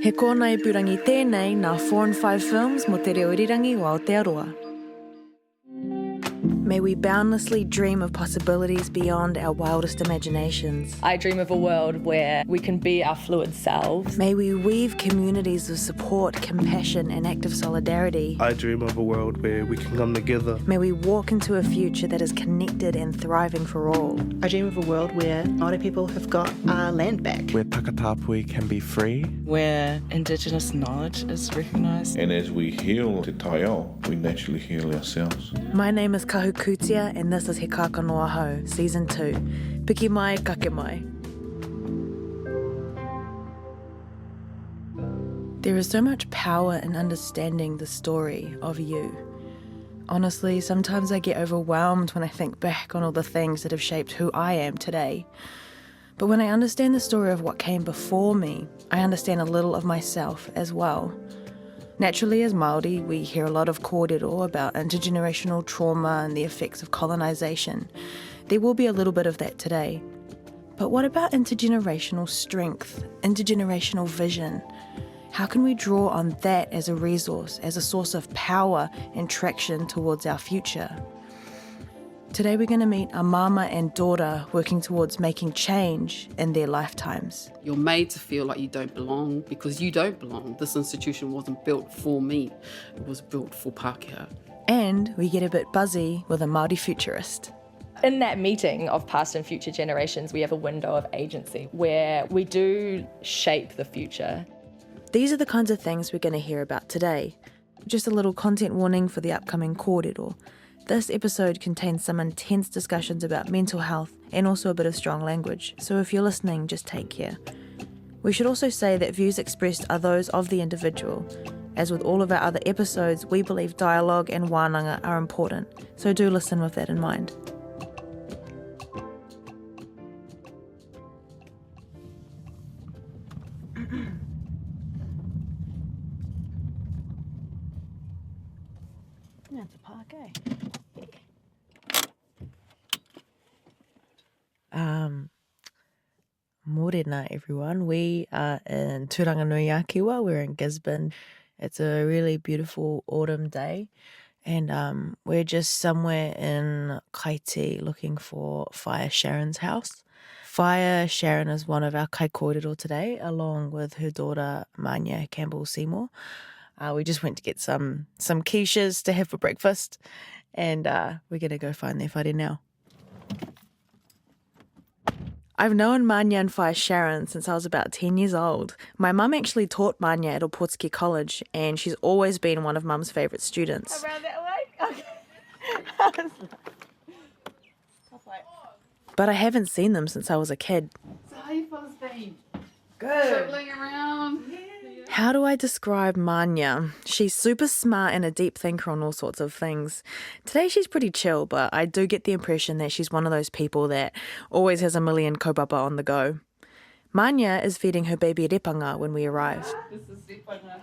He kōna I purangi tēnei nā 4 and 5 films mo te reo irirangi o Aotearoa. May we boundlessly dream of possibilities beyond our wildest imaginations. I dream of a world where we can be our fluid selves. May we weave communities of support, compassion and active solidarity. I dream of a world where we can come together. May we walk into a future that is connected and thriving for all. I dream of a world where Māori people have got our land back. Where takatapui can be free. Where Indigenous knowledge is recognised. And as we heal te taiao, we naturally heal ourselves. My name is Kahu Kutia and this is He Kākano Ahau, Season 2. Piki mai, kake mai. There is so much power in understanding the story of you. Honestly, sometimes I get overwhelmed when I think back on all the things that have shaped who I am today. But when I understand the story of what came before me, I understand a little of myself as well. Naturally, as Māori, we hear a lot of kōrero about intergenerational trauma and the effects of colonisation. There will be a little bit of that today. But what about intergenerational strength, intergenerational vision? How can we draw on that as a resource, as a source of power and traction towards our future? Today we're going to meet a mama and daughter working towards making change in their lifetimes. You're made to feel like you don't belong because you don't belong. This institution wasn't built for me, it was built for Pākehā. And we get a bit buzzy with a Māori futurist. In that meeting of past and future generations, we have a window of agency where we do shape the future. These are the kinds of things we're going to hear about today. Just a little content warning for the upcoming kōrero. This episode contains some intense discussions about mental health and also a bit of strong language, so if you're listening, just take care. We should also say that views expressed are those of the individual. As with all of our other episodes, we believe dialogue and wānanga are important, so do listen with that in mind. That's a park, eh? Morena, everyone. We are in Tūranganui-a-Kiwa. We're in Gisborne. It's a really beautiful autumn day, and we're just somewhere in Kaiti looking for Fire Sharon's house. Fire Sharon is one of our kai kōrero today, along with her daughter Manya Campbell-Seymour. We just went to get some quiches to have for breakfast, and we're going to go find their whare now. I've known Manya and Fire Sharon since I was about 10 years old. My mum actually taught Manya at Opotiki College, and she's always been one of Mum's favourite students. Around that way? Okay. But I haven't seen them since I was a kid. So how you fellas been? Good. Travelling around? How do I describe Manya? She's super smart and a deep thinker on all sorts of things. Today she's pretty chill, but I do get the impression that she's one of those people that always has a million kaupapa on the go. Manya is feeding her baby Repanga when we arrive. This is tīpuna.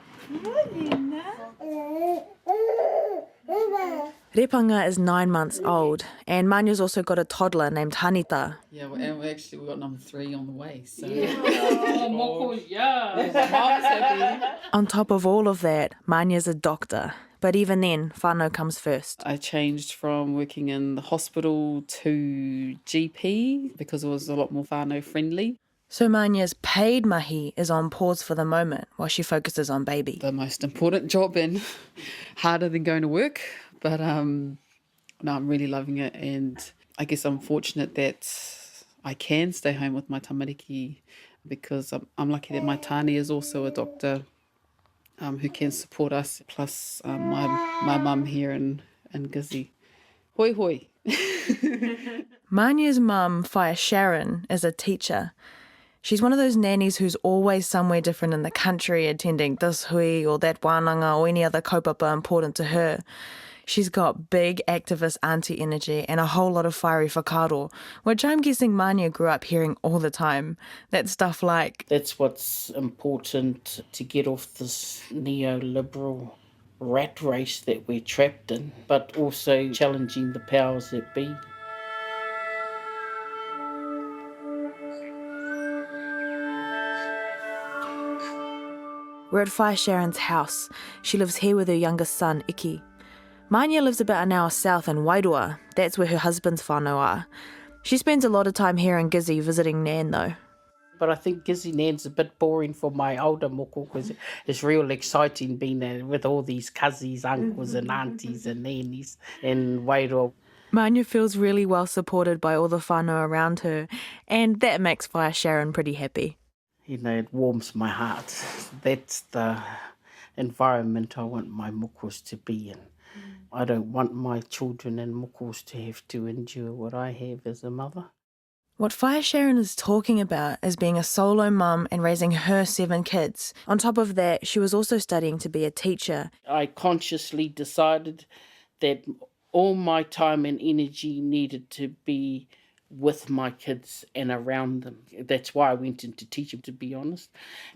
Repanga is 9 months old, and Manya's also got a toddler named Hanita. Yeah, well, and we got number 3 on the way, so... Yeah. Mom's happy. On top of all of that, Manya's a doctor, but even then, whānau comes first. I changed from working in the hospital to GP because it was a lot more whānau friendly. So Manya's paid mahi is on pause for the moment while she focuses on baby. The most important job and harder than going to work, but no, I'm really loving it, and I guess I'm fortunate that I can stay home with my tamariki because I'm lucky that my tāne is also a doctor who can support us, plus my mum here in Gizzy. Hoi hoi. Manya's mum, Fire Sharon, is a teacher. She's one of those nannies who's always somewhere different in the country attending this hui or that wānanga or any other kaupapa important to her. She's got big activist auntie energy and a whole lot of fiery whakaro, which I'm guessing Manya grew up hearing all the time. That stuff like, that's what's important, to get off this neoliberal rat race that we're trapped in, but also challenging the powers that be. We're at Whaia Sharon's house. She lives here with her youngest son, Iki. Mānia lives about an hour south in Wairua. That's where her husband's whānau are. She spends a lot of time here in Gizzy visiting Nan, though. But I think Gizzy Nan's a bit boring for my older moko because it's real exciting being there with all these cousins, uncles and aunties and nannies in Wairua. Mānia feels really well supported by all the whānau around her, and that makes Whaia Sharon pretty happy. You know, it warms my heart. That's the environment I want my mokos to be in. I don't want my children and mokos to have to endure what I have as a mother. What Whaia Sharon is talking about is being a solo mum and raising her 7 kids. On top of that, she was also studying to be a teacher. I consciously decided that all my time and energy needed to be with my kids and around them. That's why I went into teaching, to be honest.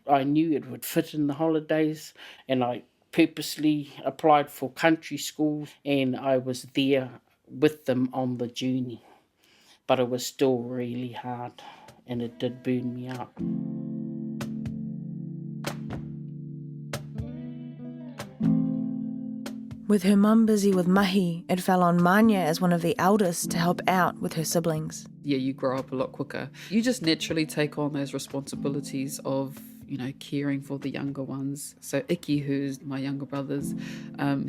I knew it would fit in the holidays, and I purposely applied for country schools, and I was there with them on the journey. But it was still really hard, and it did burn me out. With her mum busy with mahi, it fell on Mānia as one of the eldest to help out with her siblings. Yeah, you grow up a lot quicker. You just naturally take on those responsibilities of, you know, caring for the younger ones. So Iki, who's my younger brother's,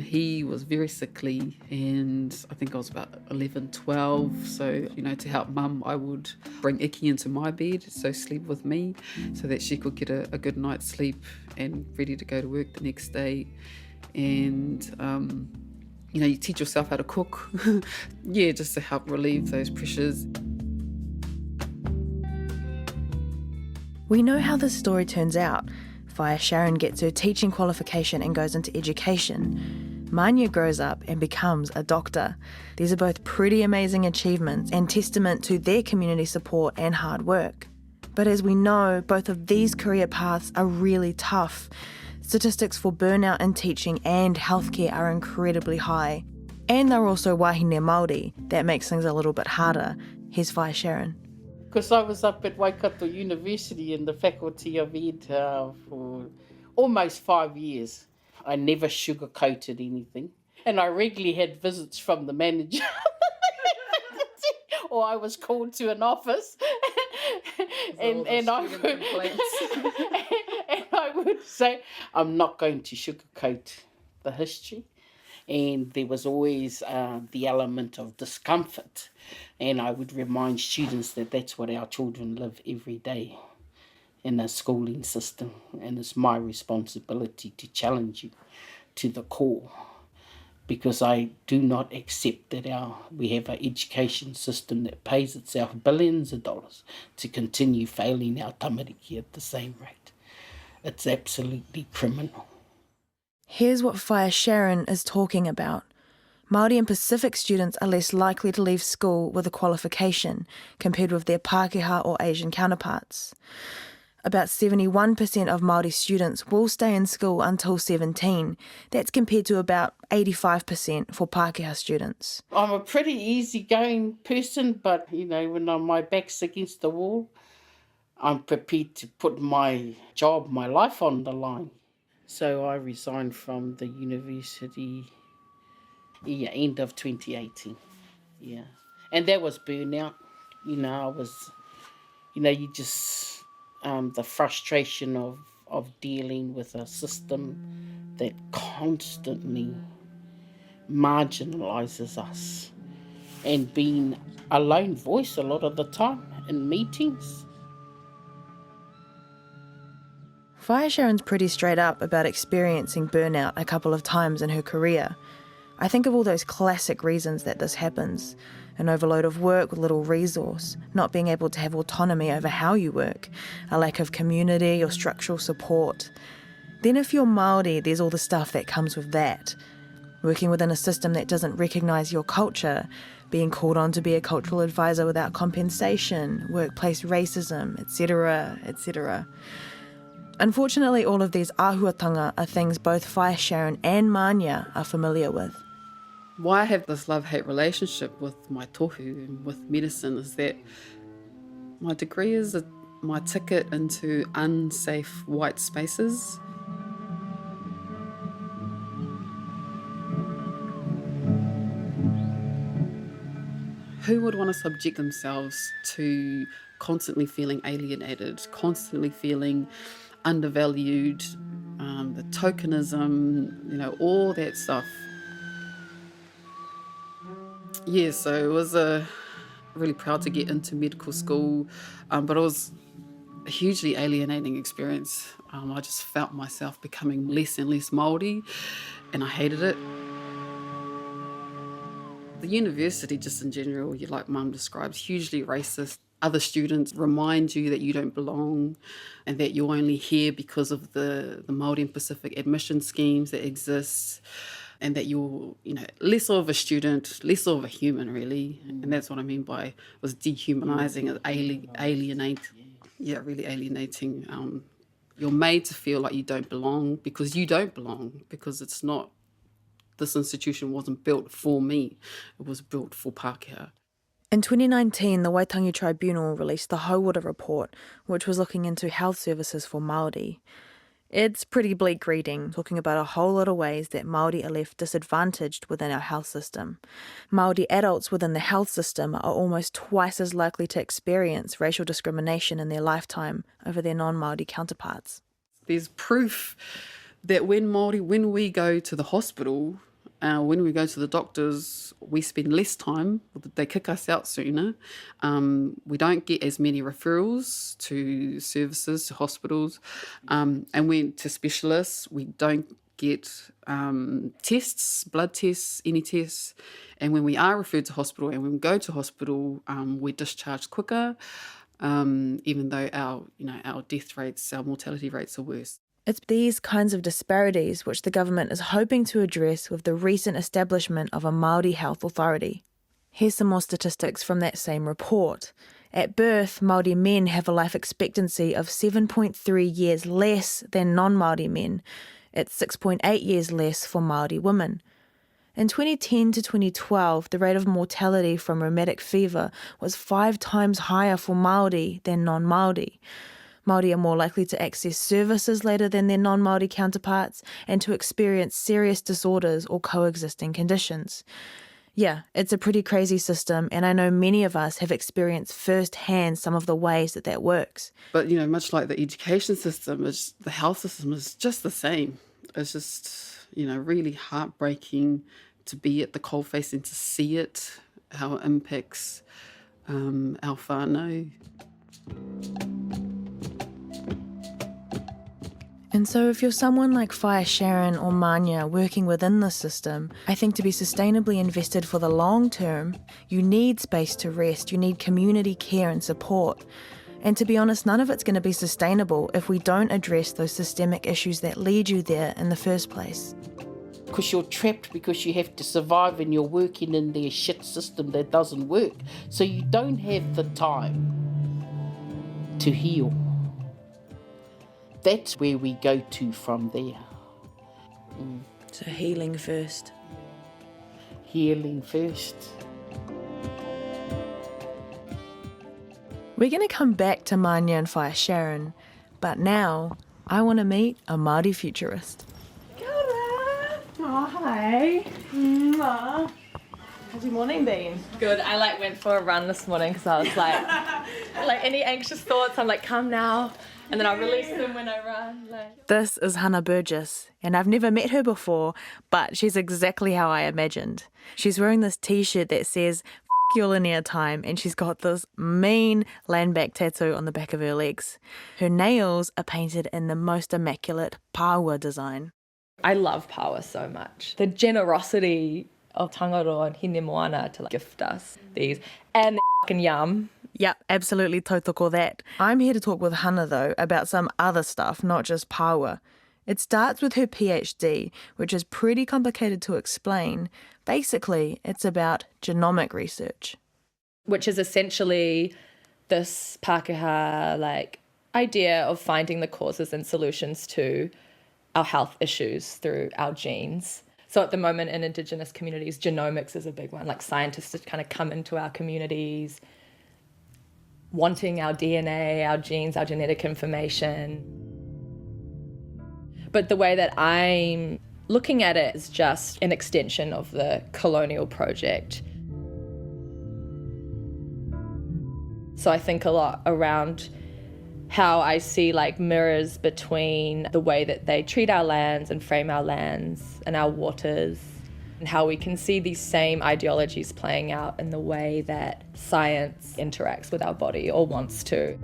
he was very sickly, and I think I was about 11, 12. So, you know, to help mum, I would bring Iki into my bed, so sleep with me, so that she could get a good night's sleep and ready to go to work the next day. And, you know, you teach yourself how to cook, yeah, just to help relieve those pressures. We know how this story turns out. Whaia Sharon gets her teaching qualification and goes into education. Mānia grows up and becomes a doctor. These are both pretty amazing achievements and testament to their community support and hard work. But as we know, both of these career paths are really tough. Statistics for burnout in teaching and healthcare are incredibly high. And they're also wahine Māori. That makes things a little bit harder. Here's Whaia Sharon. Because I was up at Waikato University in the Faculty of Ed for almost 5 years. I never sugarcoated anything. And I regularly had visits from the manager. Or I was called to an office. and I would say, I'm not going to sugarcoat the history. And there was always the element of discomfort. And I would remind students that that's what our children live every day in a schooling system. And it's my responsibility to challenge you to the core. Because I do not accept that we have an education system that pays itself billions of dollars to continue failing our tamariki at the same rate. It's absolutely criminal. Here's what Whaia Sharon is talking about. Māori and Pacific students are less likely to leave school with a qualification compared with their Pākehā or Asian counterparts. About 71% of Māori students will stay in school until 17. That's compared to about 85% for Pākehā students. I'm a pretty easygoing person, but, you know, when my back's against the wall, I'm prepared to put my job, my life on the line. So I resigned from the university end of 2018. Yeah. And that was burnout. You know, I was, you know, you just, the frustration of dealing with a system that constantly marginalises us and being a lone voice a lot of the time in meetings. Whaia Sharon's pretty straight up about experiencing burnout a couple of times in her career. I think of all those classic reasons that this happens. An overload of work with little resource, not being able to have autonomy over how you work, a lack of community or structural support. Then if you're Māori, there's all the stuff that comes with that. Working within a system that doesn't recognise your culture, being called on to be a cultural advisor without compensation, workplace racism, etc., etc. Unfortunately, all of these āhuatanga are things both Whaia Sharon and Mānia are familiar with. Why I have this love-hate relationship with my tohu and with medicine is that my degree is my ticket into unsafe white spaces. Who would want to subject themselves to constantly feeling alienated, constantly feeling undervalued, the tokenism, all that stuff. Yeah, so it was really proud to get into medical school, but it was a hugely alienating experience. I just felt myself becoming less and less Māori, and I hated it. The university, just in general, like Mum describes, hugely racist. Other students remind you that you don't belong and that you're only here because of the Māori and Pacific admission schemes that exist, and that you're, less of a student, less of a human, really. And that's what I mean by was dehumanising, alienate. Yeah, really alienating. You're made to feel like you don't belong because you don't belong, because it's not, this institution wasn't built for me, it was built for Pākehā. In 2019, the Waitangi Tribunal released the Hauora Report, which was looking into health services for Māori. It's pretty bleak reading, talking about a whole lot of ways that Māori are left disadvantaged within our health system. Māori adults within the health system are almost twice as likely to experience racial discrimination in their lifetime over their non-Māori counterparts. There's proof that when we go to the hospital, when we go to the doctors, we spend less time, they kick us out sooner. We don't get as many referrals to services, to hospitals, and when to specialists, we don't get tests, blood tests, any tests. And when we are referred to hospital and when we go to hospital, we're discharged quicker, even though our death rates, our mortality rates are worse. It's these kinds of disparities which the government is hoping to address with the recent establishment of a Māori Health Authority. Here's some more statistics from that same report. At birth, Māori men have a life expectancy of 7.3 years less than non-Māori men. It's 6.8 years less for Māori women. In 2010 to 2012, the rate of mortality from rheumatic fever was 5 times higher for Māori than non-Māori. Māori are more likely to access services later than their non-Māori counterparts and to experience serious disorders or coexisting conditions. Yeah, it's a pretty crazy system, and I know many of us have experienced firsthand some of the ways that works. But, much like the education system, the health system is just the same. It's just, really heartbreaking to be at the coalface and to see it, how it impacts our whānau. And so if you're someone like Whaia Sharon or Manya working within the system, I think to be sustainably invested for the long term, you need space to rest, you need community care and support. And to be honest, none of it's going to be sustainable if we don't address those systemic issues that lead you there in the first place. Because you're trapped because you have to survive and you're working in their shit system that doesn't work. So you don't have the time to heal. That's where we go to from there. So healing first. Healing first. We're going to come back to Manya and Whaia Sharon, but now I want to meet a Māori futurist. Kia ora. Oh, hi. Mwah. How's your morning been? Good. I went for a run this morning because I was like any anxious thoughts, I'm like, come now. And then I release them when I run. This is Hannah Burgess, and I've never met her before, but she's exactly how I imagined. She's wearing this t-shirt that says, "F*** your linear time," and she's got this mean landback tattoo on the back of her legs. Her nails are painted in the most immaculate pāua design. I love power so much. The generosity of Tangaroa and Hine Moana to gift us these, and they're fucking yum. Yep, absolutely tautoko that. I'm here to talk with Hannah, though, about some other stuff, not just pāua. It starts with her PhD, which is pretty complicated to explain. Basically, it's about genomic research. Which is essentially this Pākehā, idea of finding the causes and solutions to our health issues through our genes. So at the moment in Indigenous communities, genomics is a big one. Scientists to kind of come into our communities, wanting our DNA, our genes, our genetic information. But the way that I'm looking at it is just an extension of the colonial project. So I think a lot around how I see like mirrors between the way that they treat our lands and frame our lands and our waters, and how we can see these same ideologies playing out in the way that science interacts with our body or wants to.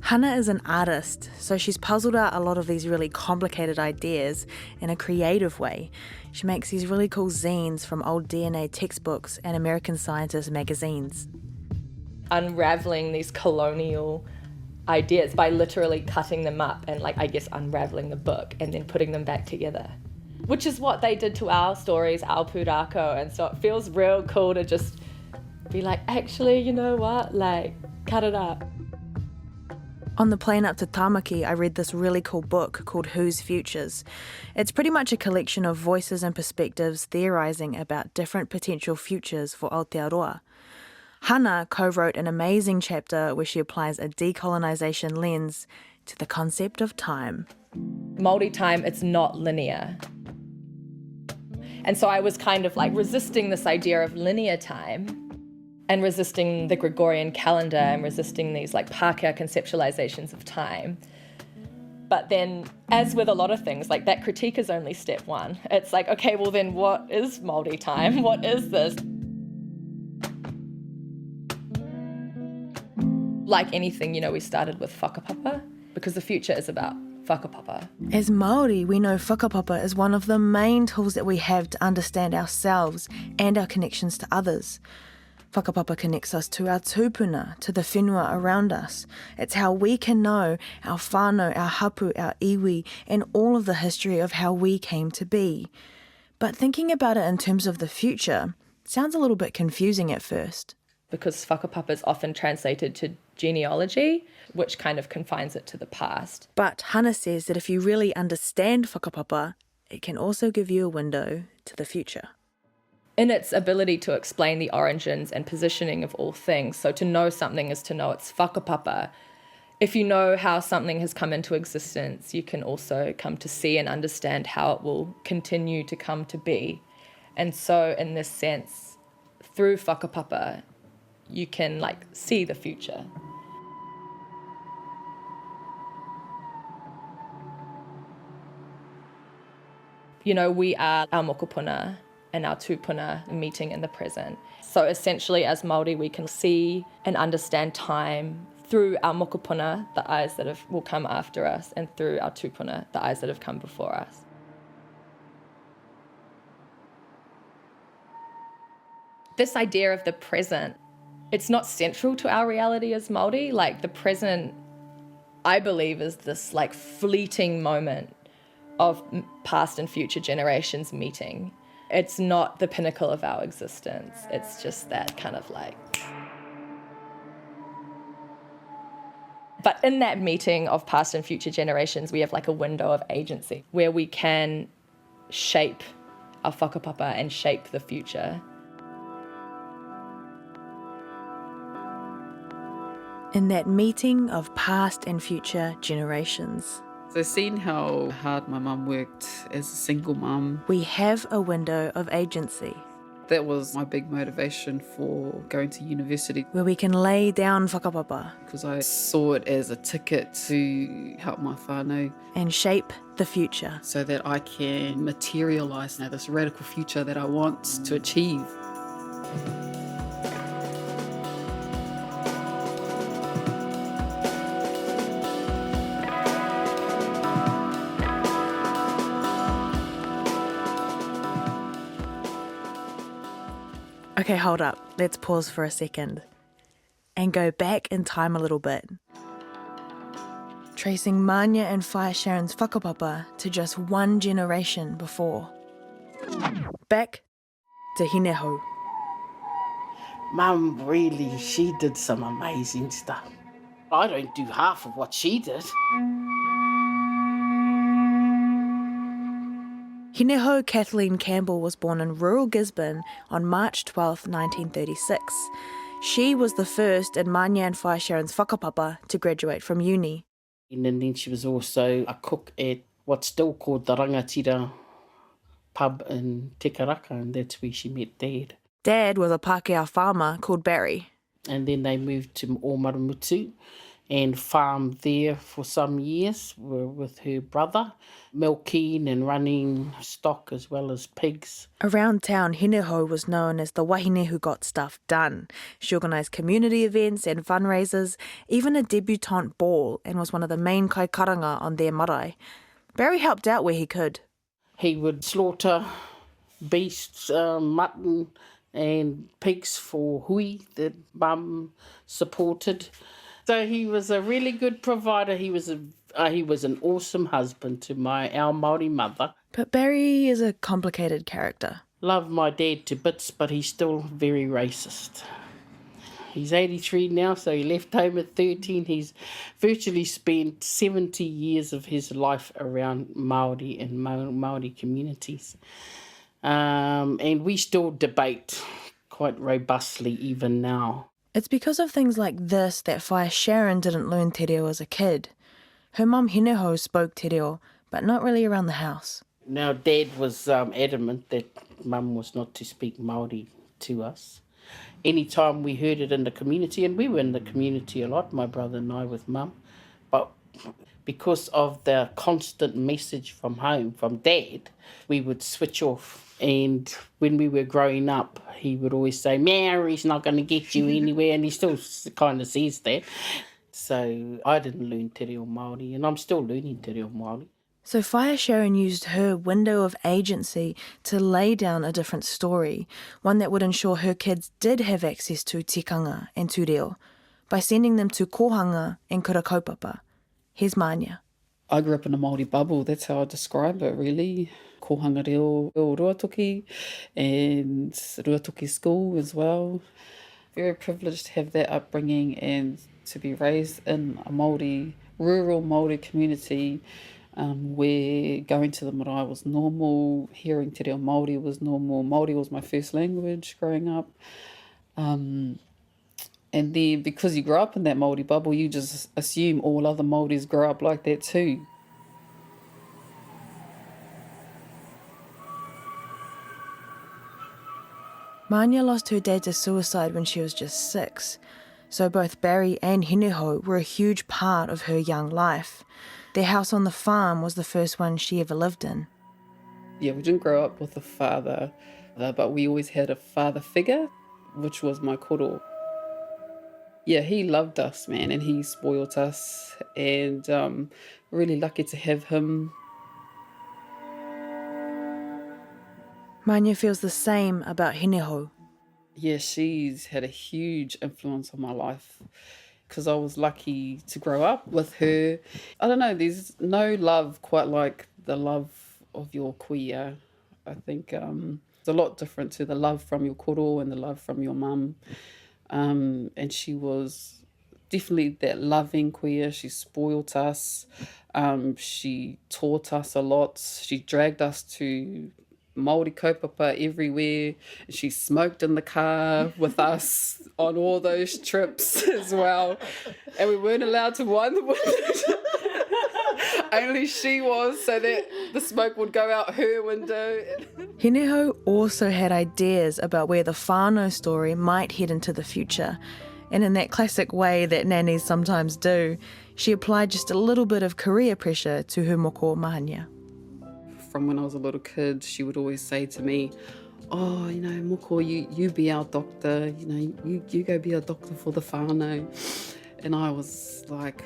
Hannah is an artist, so she's puzzled out a lot of these really complicated ideas in a creative way. She makes these really cool zines from old DNA textbooks and American Scientist magazines. Unraveling these colonial ideas by literally cutting them up and like, I guess, unraveling the book and then putting them back together, which is what they did to our stories, our pūrākau. And so it feels real cool to just be like, actually, you know what, like, cut it up. On the plane up to Tāmaki, I read this really cool book called Whose Futures. It's pretty much a collection of voices and perspectives theorising about different potential futures for Aotearoa. Hannah co-wrote an amazing chapter where she applies a decolonisation lens to the concept of time. Māori time, it's not linear. And so I was kind of like resisting this idea of linear time and resisting the Gregorian calendar and resisting these like Pākehā conceptualizations of time. But then, as with a lot of things, like that critique is only step one. It's like, okay, well then what is Māori time? What is this? Like anything, you know, we started with whakapapa because the future is about whakapapa. As Māori, we know whakapapa is one of the main tools that we have to understand ourselves and our connections to others. Whakapapa connects us to our tīpuna, to the whenua around us. It's how we can know our whānau, our hapu, our iwi, and all of the history of how we came to be. But thinking about it in terms of the future sounds a little bit confusing at first. Because whakapapa is often translated to genealogy, which kind of confines it to the past. But Hannah says that if you really understand whakapapa, it can also give you a window to the future. In its ability to explain the origins and positioning of all things. So to know something is to know its whakapapa. If you know how something has come into existence, you can also come to see and understand how it will continue to come to be. And so in this sense, through whakapapa, you can like see the future. You know, we are our mokopuna and our tūpuna meeting in the present. So essentially as Māori, we can see and understand time through our mokopuna, the eyes that will come after us, and through our tūpuna, the eyes that have come before us. This idea of the present, it's not central to our reality as Māori. Like the present, I believe, is this like fleeting moment of past and future generations meeting. It's not the pinnacle of our existence. It's just that kind of like... But in that meeting of past and future generations, we have like a window of agency where we can shape our whakapapa and shape the future. In that meeting of past and future generations. So seeing how hard my mum worked as a single mum, we have a window of agency. That was my big motivation for going to university. Where we can lay down whakapapa. Because I saw it as a ticket to help my whānau. And shape the future. So that I can materialise now this radical future that I want to achieve. Okay, hold up. Let's pause for a second and go back in time a little bit. Tracing Manya and Whaia Sharon's whakapapa to just one generation before. Back to Hinehau. Mum really, she did some amazing stuff. I don't do half of what she did. Hinehau Kathleen Campbell was born in rural Gisborne on March 12, 1936. She was the first in Manya and Whaia Sharon's whakapapa to graduate from uni. And then she was also a cook at what's still called the Rangatira pub in Te Karaka, and that's where she met Dad. Dad was a Pākehā farmer called Barry. And then they moved to Omarumutu and farmed there for some years with her brother, milking and running stock as well as pigs. Around town, Hineho was known as the wahine who got stuff done. She organised community events and fundraisers, even a debutante ball, and was one of the main kaikaranga on their marae. Barry helped out where he could. He would slaughter beasts, mutton and pigs for hui that Mum supported. So he was a really good provider. He was an awesome husband to our Māori mother. But Barry is a complicated character. Love my dad to bits, but he's still very racist. He's 83 now, so he left home at 13. He's virtually spent 70 years of his life around Māori and Māori communities. And we still debate quite robustly even now. It's because of things like this that Whaia Sharon didn't learn te reo as a kid. Her mum Hineho spoke te reo, but not really around the house. Now, Dad was adamant that Mum was not to speak Māori to us. Anytime we heard it in the community, and we were in the community a lot, my brother and I with Mum, but because of the constant message from home, from Dad, we would switch off. And when we were growing up, he would always say, Maori's not going to get you anywhere, and he still kind of says that. So I didn't learn te reo Māori, and I'm still learning te reo Māori. So Whaia Sharon used her window of agency to lay down a different story, one that would ensure her kids did have access to tikanga and tu reo, by sending them to kohanga and kura kaupapa. Here's Mānia. I grew up in a Māori bubble, that's how I describe it really. Kohanga reo o Ruatoki and Ruatoki school as well. Very privileged to have that upbringing and to be raised in a rural Māori community where going to the marae was normal, hearing te reo Māori was normal. Māori was my first language growing up. And then because you grow up in that Māori bubble, you just assume all other Māoris grow up like that too. Mānia lost her dad to suicide when she was just 6, so both Barry and Hineho were a huge part of her young life. Their house on the farm was the first one she ever lived in. Yeah, we didn't grow up with a father, but we always had a father figure, which was my koro. Yeah, he loved us, man, and he spoilt us, and really lucky to have him. Mānia feels the same about Hineho. Yeah, she's had a huge influence on my life because I was lucky to grow up with her. I don't know, there's no love quite like the love of your kuia. I think it's a lot different to the love from your koro and the love from your mum. And she was definitely that loving kuia. She spoilt us. She taught us a lot. She dragged us to Māori kaupapa everywhere. She smoked in the car with us on all those trips as well. And we weren't allowed to wind the window. Only she was, so that the smoke would go out her window. Hineho also had ideas about where the whānau story might head into the future. And in that classic way that nannies sometimes do, she applied just a little bit of career pressure to her moko mahania. From when I was a little kid, she would always say to me, oh, you know, moko, you be our doctor, you know, you go be a doctor for the whānau. And I was like,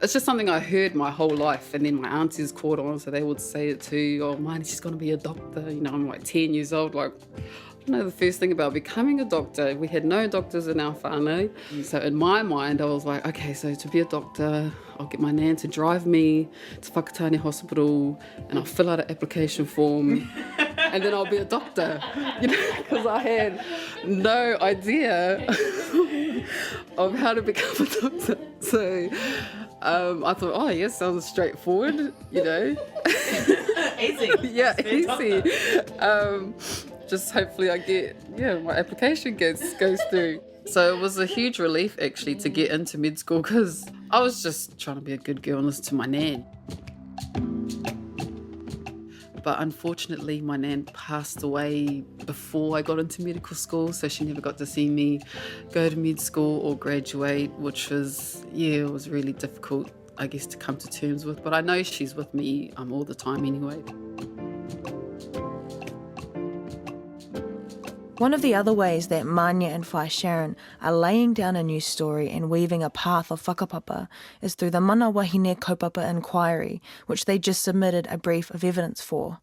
it's just something I heard my whole life. And then my aunties caught on, so they would say it too, oh, mine, she's going to be a doctor. You know, I'm like 10 years old, like, I don't know the first thing about becoming a doctor. We had no doctors in our whānau. So in my mind, I was like, okay, so to be a doctor, I'll get my nan to drive me to Whakatane Hospital and I'll fill out an application form and then I'll be a doctor, you know, because I had no idea of how to become a doctor. So I thought, oh, yes, sounds straightforward, you know. Easy. Yeah, easy. Just hopefully I get, my application goes through. So it was a huge relief actually to get into med school because I was just trying to be a good girl and listen to my nan. But unfortunately, my nan passed away before I got into medical school, so she never got to see me go to med school or graduate, which was, it was really difficult, I guess, to come to terms with. But I know she's with me all the time anyway. One of the other ways that Mānia and Whai Sharon are laying down a new story and weaving a path of whakapapa is through the Mana Wahine Kaupapa Inquiry, which they just submitted a brief of evidence for.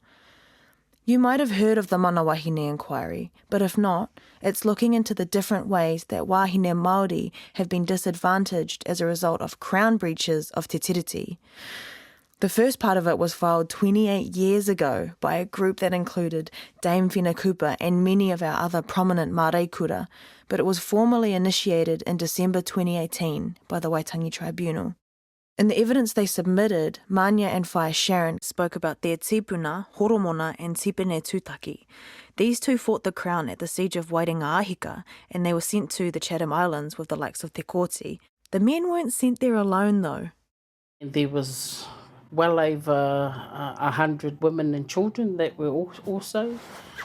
You might have heard of the Mana Wahine Inquiry, but if not, it's looking into the different ways that wahine Māori have been disadvantaged as a result of crown breaches of te tiriti. The first part of it was filed 28 years ago by a group that included Dame Whina Cooper and many of our other prominent Māori kura, but it was formally initiated in December 2018 by the Waitangi Tribunal. In the evidence they submitted, Mānia and Whai Sharon spoke about their tīpuna, horomona and tipene tūtaki. These two fought the crown at the siege of Wairingaahika, and they were sent to the Chatham Islands with the likes of Te Kōti. The men weren't sent there alone though. There was well over 100 women and children that were also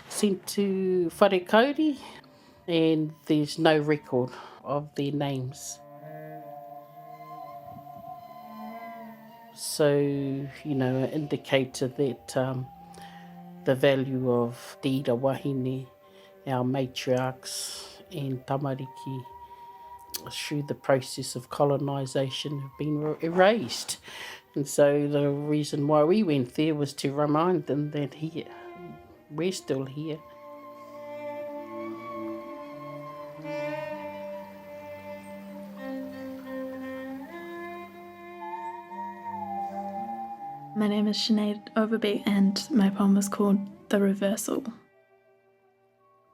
sent to wharekauri, and there's no record of their names. So, an indicator that the value of te ira wahine, our matriarchs and tamariki, through the process of colonisation have been erased. And so the reason why we went there was to remind them that we're still here. My name is Sinead Overby and my poem is called The Reversal.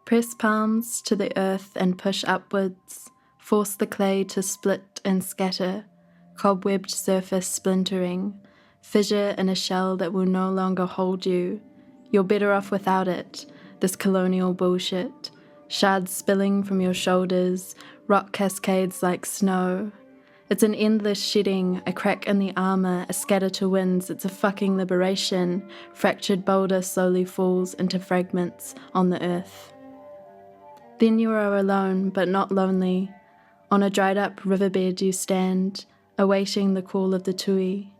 Press palms to the earth and push upwards, force the clay to split and scatter, cobwebbed surface splintering, fissure in a shell that will no longer hold you. You're better off without it, this colonial bullshit. Shards spilling from your shoulders, rock cascades like snow. It's an endless shedding, a crack in the armour, a scatter to winds. It's a fucking liberation. Fractured boulder slowly falls into fragments on the earth. Then you are alone, but not lonely. On a dried up riverbed you stand, awaiting the call of the tui.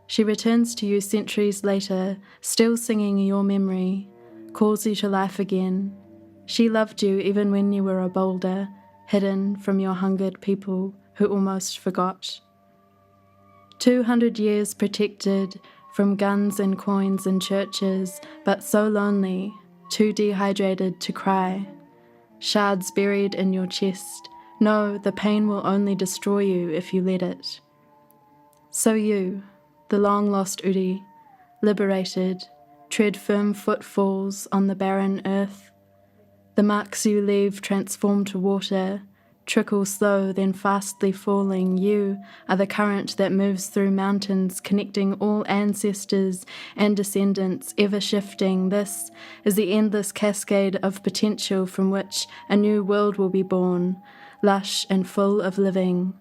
She returns to you centuries later, still singing your memory, calls you to life again. She loved you even when you were a boulder, hidden from your hungered people who almost forgot. 200 years protected from guns and coins and churches, but so lonely, too dehydrated to cry. Shards buried in your chest. No, the pain will only destroy you if you let it. So you, the long-lost uri, liberated, tread firm footfalls on the barren earth. The marks you leave transform to water, trickle slow, then fastly falling. You are the current that moves through mountains, connecting all ancestors and descendants, ever shifting. This is the endless cascade of potential from which a new world will be born, lush and full of living.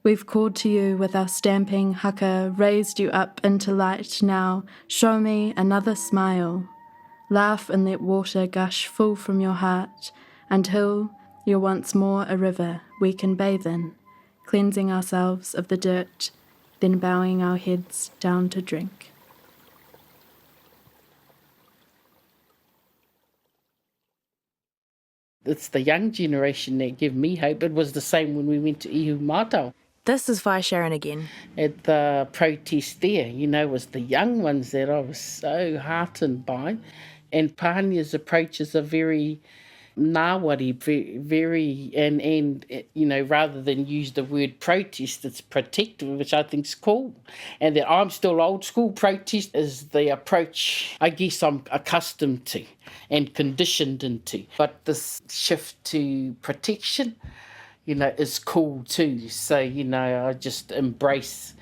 We've called to you with our stamping haka, raised you up into light. Now show me another smile. Laugh and let water gush full from your heart until you're once more a river we can bathe in, cleansing ourselves of the dirt, then bowing our heads down to drink. It's the young generation that give me hope. It was the same when we went to Ihu Mātau. This is Whai Sharon again. At the protest there, it was the young ones that I was so heartened by. And Pānia's approaches are very ngāwari, very, and rather than use the word protest, it's protective, which I think is cool. And that I'm still old school. Protest is the approach I guess I'm accustomed to and conditioned into. But this shift to protection, is cool too. So, I just embrace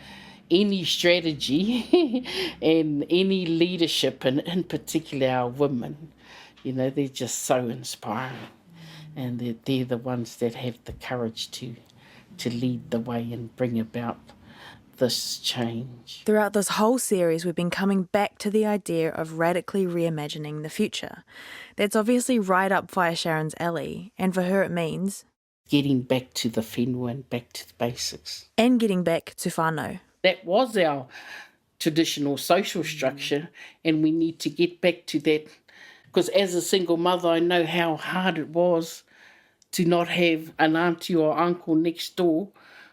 any strategy and any leadership, and in particular our women. They're just so inspiring, and they're the ones that have the courage to lead the way and bring about this change. Throughout this whole series, we've been coming back to the idea of radically reimagining the future. That's obviously right up Fire Sharon's alley, and for her it means Getting back to the whenua and back to the basics. and getting back to whānau. That was our traditional social structure, and we need to get back to that. Because as a single mother, I know how hard it was to not have an auntie or uncle next door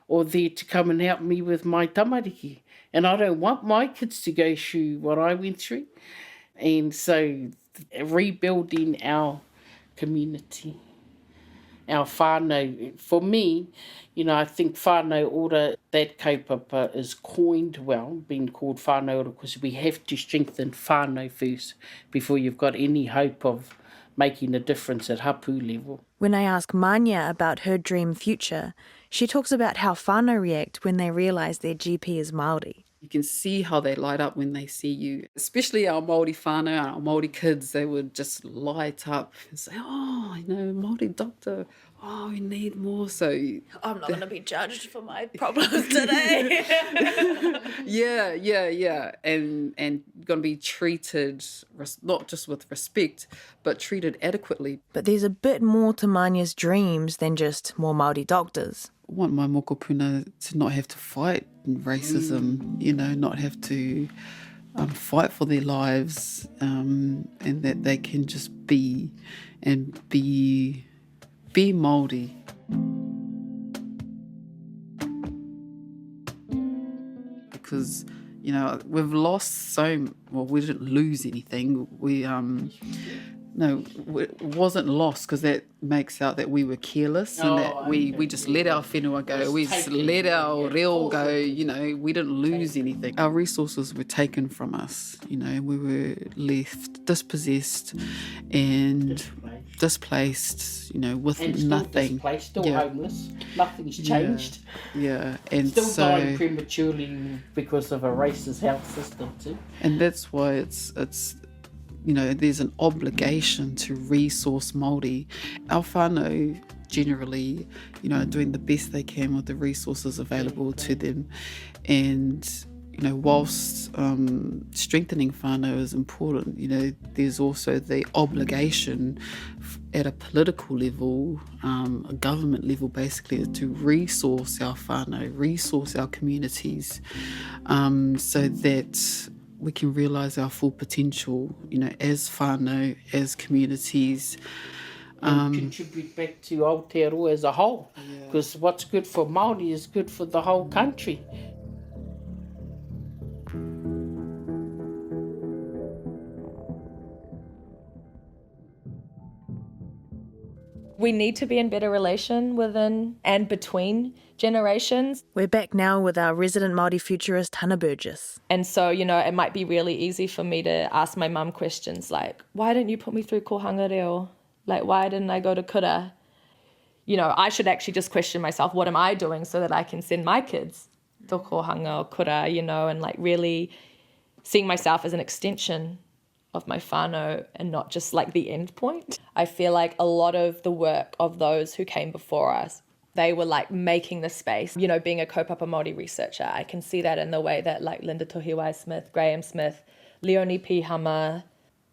or there to come and help me with my tamariki. And I don't want my kids to go through what I went through. And so rebuilding our community, our whānau, for me, you know, I think whānau ora, that kaupapa is coined well, being called whānau ora, because we have to strengthen whānau first before you've got any hope of making a difference at hapu level. When I ask Manya about her dream future, she talks about how whānau react when they realise their GP is Māori. You can see how they light up when they see you. Especially our Māori whānau, our Māori kids, they would just light up and say, oh, you know, māmā-daughter, oh, we need more. So I'm not going to be judged for my problems today. yeah. And going to be treated, not just with respect, but treated adequately. But there's a bit more to Manya's dreams than just more Māori doctors. I want my mokopuna to not have to fight racism, you know, not have to fight for their lives, and that they can just be and be Māori. Because, you know, we've lost we didn't lose anything. No, it wasn't lost, because that makes out that we were careless and that we just let our whenua go. We just let our reo go, you know, we didn't lose anything. Our resources were taken from us, you know, we were left dispossessed and displaced, you know, with And nothing. Still displaced, still homeless, nothing's changed. Yeah, and Still so dying prematurely because of a racist health system too. and that's why it's you know, there's an obligation to resource Māori. Our whānau generally, you know, doing the best they can with the resources available to them. And, you know, whilst strengthening whānau is important, you know, there's also the obligation at a political level, a government level basically, to resource our whānau, resource our communities, so that we can realise our full potential, you know, as whānau, as communities. And contribute back to Aotearoa as a whole. Because what's good for Māori is good for the whole country. We need to be in better relation within and between generations. We're back now with our resident Māori futurist, Hannah Burgess. And so, you know, it might be really easy for me to ask my mum questions like, why didn't you put me through kohanga reo? Like, why didn't I go to kura? You know, I should actually just question myself, what am I doing so that I can send my kids to kohanga or kura, you know, and like really seeing myself as an extension of my whānau and not just like the end point. I feel like a lot of the work of those who came before us, they were like making the space, you know, being a kaupapa Māori researcher. I can see that in the way that like Linda Tohiwai Smith, Graham Smith, Leonie P. Hama,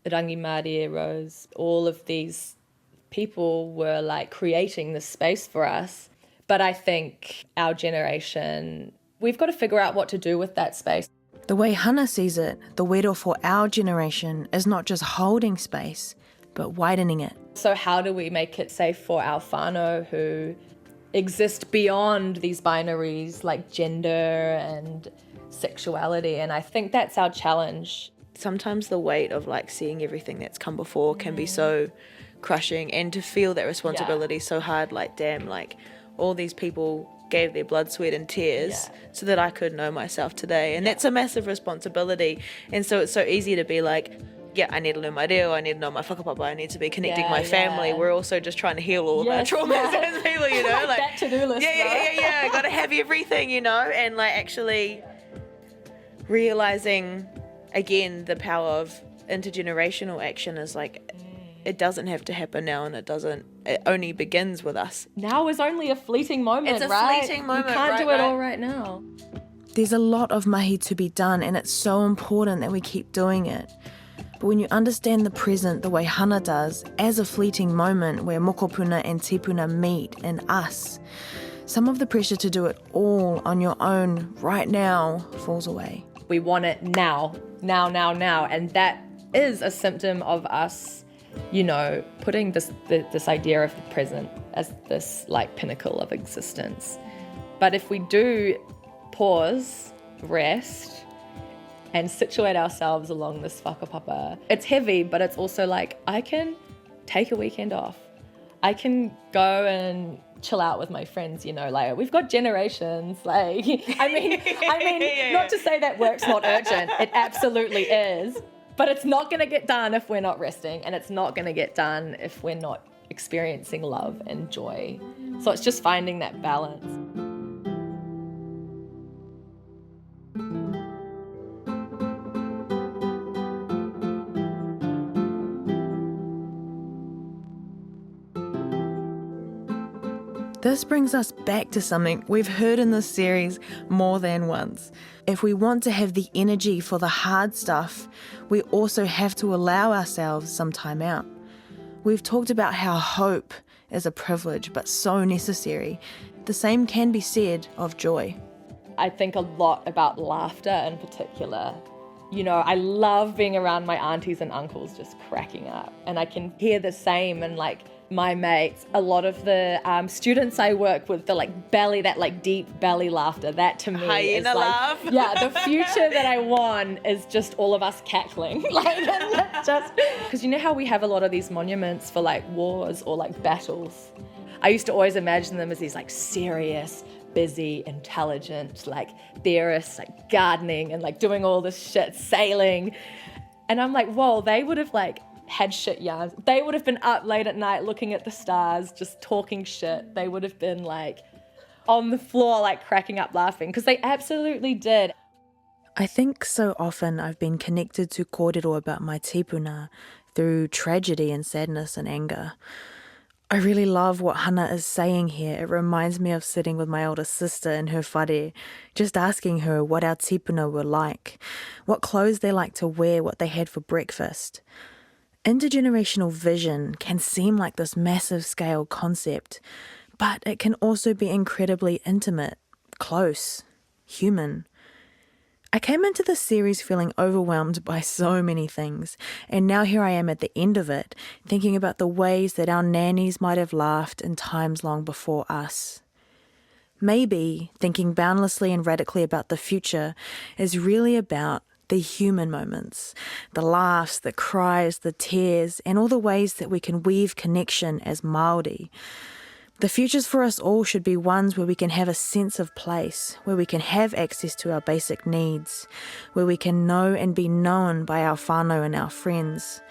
Rangi Mārie Rose, all of these people were like creating this space for us. But I think our generation, we've got to figure out what to do with that space. The way Hannah sees it, the wero for our generation is not just holding space, but widening it. So how do we make it safe for our whānau who exist beyond these binaries like gender and sexuality? And I think that's our challenge. Sometimes the weight of like seeing everything that's come before can be so crushing, and to feel that responsibility so hard, like damn, like all these people gave their blood, sweat and tears so that I could know myself today, and that's a massive responsibility. And so it's so easy to be like, yeah, I need to learn my reo, I need to know my whakapapa, I need to be connecting my family. We're also just trying to heal all of our traumas as people, you know, like that to-do list. Yeah, gotta have everything, you know, and like actually realizing again the power of intergenerational action is like, it doesn't have to happen now, and it only begins with us. Now is only a fleeting moment, It's a right? fleeting moment, You can't right, do it right. all right now. There's a lot of mahi to be done, and it's so important that we keep doing it. But when you understand the present the way Hana does, as a fleeting moment where mokopuna and tīpuna meet in us, some of the pressure to do it all on your own right now falls away. We want it now. And that is a symptom of us, putting this idea of the present as this like pinnacle of existence. But if we do pause, rest, and situate ourselves along this whakapapa, it's heavy, but it's also like, I can take a weekend off. I can go and chill out with my friends, like we've got generations, like, I mean, not to say that work's not urgent, it absolutely is, but it's not gonna get done if we're not resting, and it's not gonna get done if we're not experiencing love and joy. So it's just finding that balance. This brings us back to something we've heard in this series more than once. If we want to have the energy for the hard stuff, we also have to allow ourselves some time out. We've talked about how hope is a privilege, but so necessary. The same can be said of joy. I think a lot about laughter in particular. I love being around my aunties and uncles just cracking up, and I can hear the same in like my mates. A lot of the students I work with, that deep belly laughter, that to me is like, laugh. Yeah, the future that I want is just all of us cackling. Because you know how we have a lot of these monuments for like wars or like battles? I used to always imagine them as these like serious, busy, intelligent, like theorists, like gardening and like doing all this shit, sailing. And I'm like, whoa, they would have like had shit yarns. They would have been up late at night looking at the stars, just talking shit. They would have been like on the floor, like cracking up laughing, because they absolutely did. I think so often I've been connected to kōrero about my tīpuna through tragedy and sadness and anger. I really love what Hana is saying here. It reminds me of sitting with my older sister in her whare, just asking her what our tīpuna were like, what clothes they liked to wear, what they had for breakfast. Intergenerational vision can seem like this massive scale concept, but it can also be incredibly intimate, close, human. I came into this series feeling overwhelmed by so many things, and now here I am at the end of it, thinking about the ways that our nannies might have laughed in times long before us. Maybe thinking boundlessly and radically about the future is really about the human moments, the laughs, the cries, the tears, and all the ways that we can weave connection as Māori. The futures for us all should be ones where we can have a sense of place, where we can have access to our basic needs, where we can know and be known by our whānau and our friends,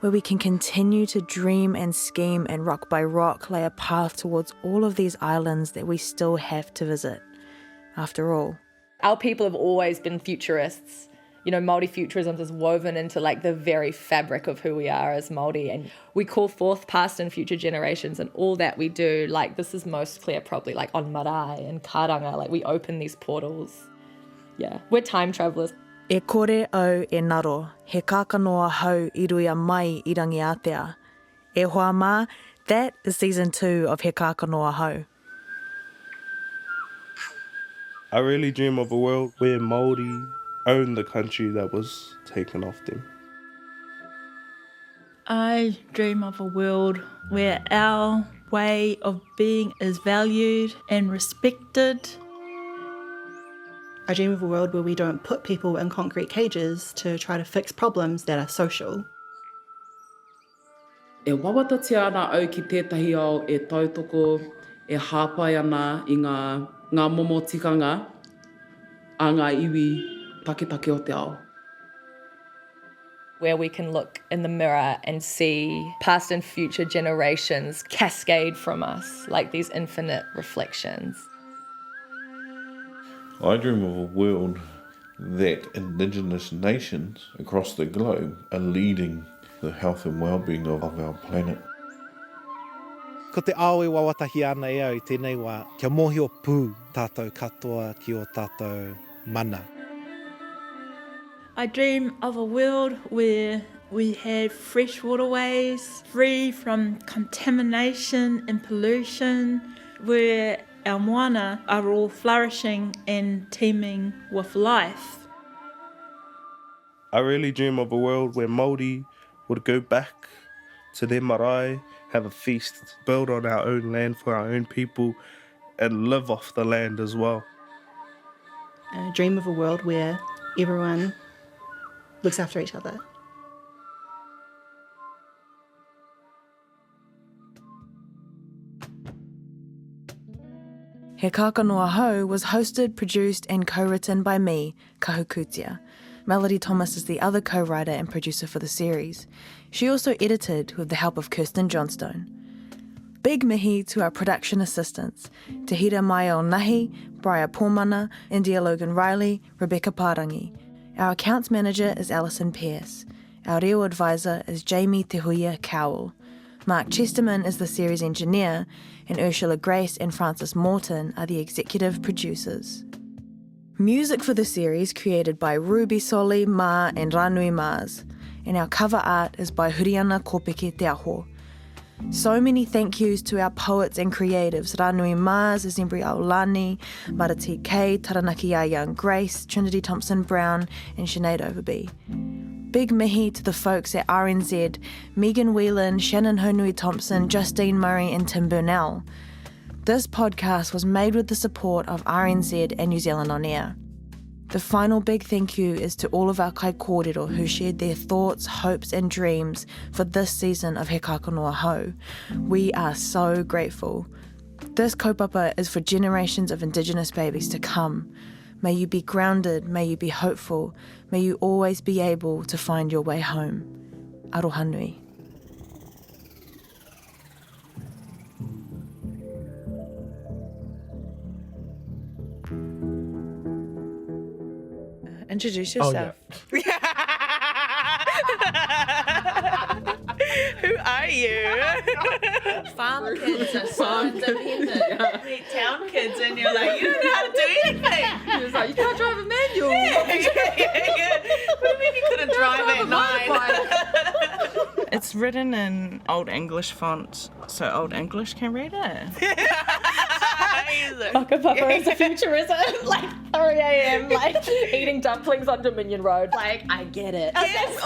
where we can continue to dream and scheme and rock by rock lay a path towards all of these islands that we still have to visit. After all, our people have always been futurists. Māori futurism is woven into like the very fabric of who we are as Māori, and we call forth past and future generations, and all that we do, like this is most clear probably like on marae and karanga, like we open these portals. Yeah, we're time travelers. E kore au e naro, he kākano ahau I ruia mai I rangi Atea. E hoa mā, that is season 2 of He Kākano Ahau. I really dream of a world where Māori own the country that was taken off them. I dream of a world where our way of being is valued and respected. I dream of a world where we don't put people in concrete cages to try to fix problems that are social. E wawatatia ana au ki tētahi ao e tautoko e hāpai ana I ngā momo tikanga a ngā iwi take o te ao. Where we can look in the mirror and see past and future generations cascade from us, like these infinite reflections. I dream of a world that Indigenous nations across the globe are leading the health and well-being of our planet. Ko te ao e wawatahi ana e au I tēnei wā, kia mōhio pū tātou katoa ki o tātou mana. I dream of a world where we have fresh waterways, free from contamination and pollution, where our moana are all flourishing and teeming with life. I really dream of a world where Māori would go back to their marae, have a feast, build on our own land for our own people, and live off the land as well. I dream of a world where everyone looks after each other. He Kākano Ahau was hosted, produced and co-written by me, Kahukutia. Melody Thomas is the other co-writer and producer for the series. She also edited with the help of Kirsten Johnstone. Big mihi to our production assistants, Tahira Maio Nahi, Briar Pomana, India Logan Riley, Rebecca Parangi. Our accounts manager is Alison Pearce. Our reo advisor is Jamie Tehuia Cowell. Mark Chesterman is the series engineer, and Ursula Grace and Francis Morton are the executive producers. Music for the series created by Ruby Soli, Ma and Ranui Mars, and our cover art is by Huriana Kopeke Te Aho. So many thank yous to our poets and creatives, Ranui Mars, Zembri Aulani, Marati K, Taranaki Young Grace, Trinity Thompson Brown and Sinead Overby. Big mihi to the folks at RNZ, Megan Whelan, Shannon Honui Thompson, Justine Murray and Tim Burnell. This podcast was made with the support of RNZ and New Zealand On Air. The final big thank you is to all of our kai kōrero who shared their thoughts, hopes and dreams for this season of He Kākano Ahau. We are so grateful. This kaupapa is for generations of Indigenous babies to come. May you be grounded, may you be hopeful, may you always be able to find your way home. Aroha nui. Introduce yourself. Oh, yeah. Who are you? Farm kids are so independent. Yeah. Meet town kids and you're like, you don't know how to do anything. He was like, you can't drive a manual. Yeah. What do you mean you couldn't drive at 9? It's written in Old English font, so Old English can read it. Whakapapa is a futurist at like 3 a.m. like eating dumplings on Dominion Road. Like, I get it. Yes,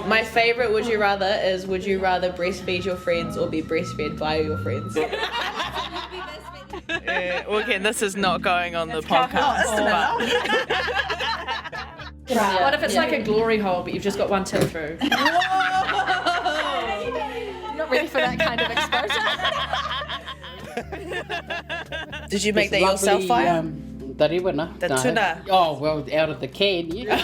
My favourite would you rather is, would you rather breastfeed your friends or be breastfed by your friends? Okay, this is not going on the podcast. What if it's like a glory hole but you've just got one tip through? You're not ready for that kind of exposure. Did you make that yourself, Fire? The riwana. The tuna. Oh, well, out of the can, yeah.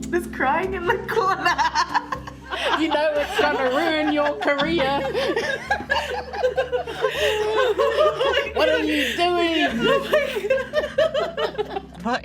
There's crying in the corner. You know it's going to ruin your career. What are you doing? What?